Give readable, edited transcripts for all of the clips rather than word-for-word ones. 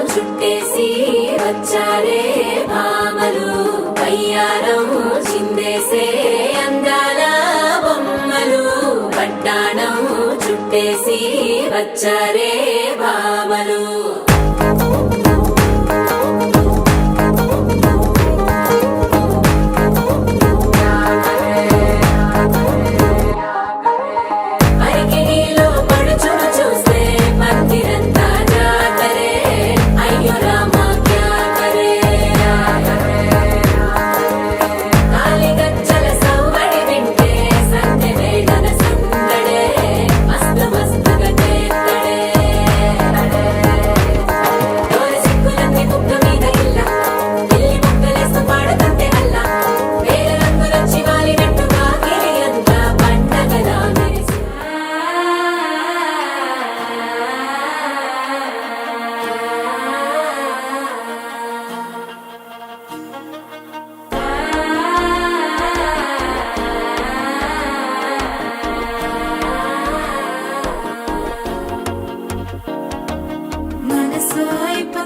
చుట్టేసి వచ్చారే భామలు వయ్యారం చిందేసే అందాల బొమ్మలు పట్టాణం చుట్టేసి వచ్చారే భామలు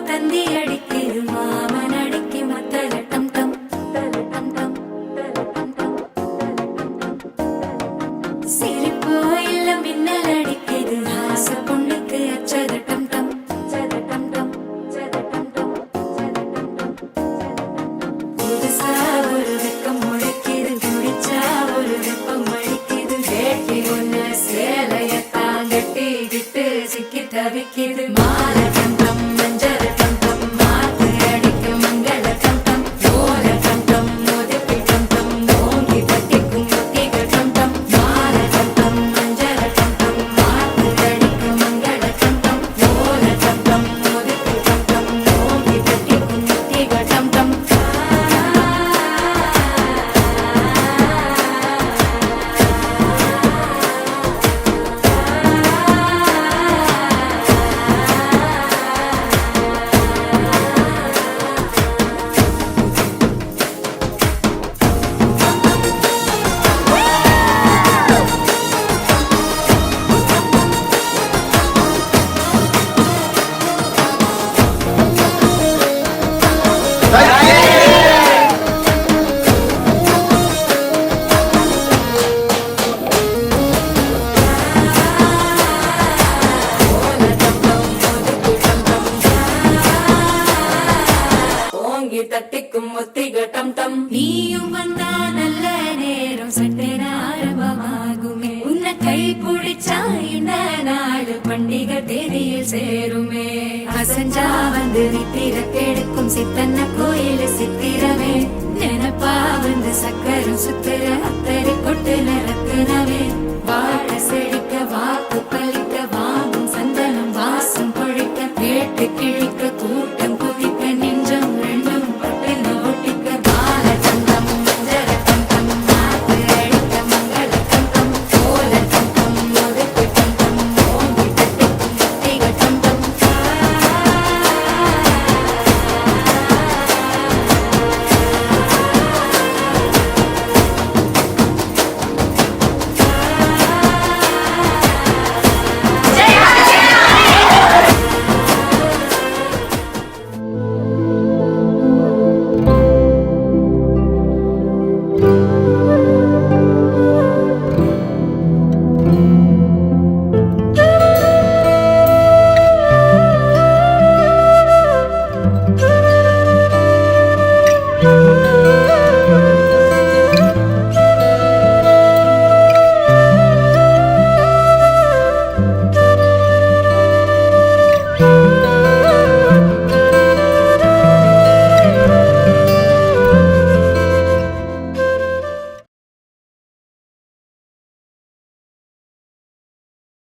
தந்தி அடிக்குது மாமன் அடிக்கு மத்தல டம் டம் டம் டம் சிரிப்போ இல்ல மின்னல் அடிக்குது ஆச பொண்ணுக்கு அச்சத டம் டம் டம் டம் புதுசா ஒரு வெக்கம் முளைக்குது குடிச்சா ஒரு வெப்பம் அடிக்குது வேட்டி ஒண்ணு சேலையத்தான் கட்டிக்கிட்டு சிக்கி தவிக்குது மாலை டம் டம் மஞ்சள் தட்டிக்கும் ஒத்திக டம் டம் நீயும் வந்தா நல்ல நேரம் சட்டென ஆரம்பமாகுமே உன்னை கை பிடிச்சா இந்த நாடு பண்டிகை தேதியில் சேருமே அசஞ்சா வந்து நித்திர கெடுக்கும் சித்தன்ன கோயில் சித்திரமே நினப்பா வந்து சக்கரம் சுத்துற அத்தரை கொட்டுல ரத்தினவே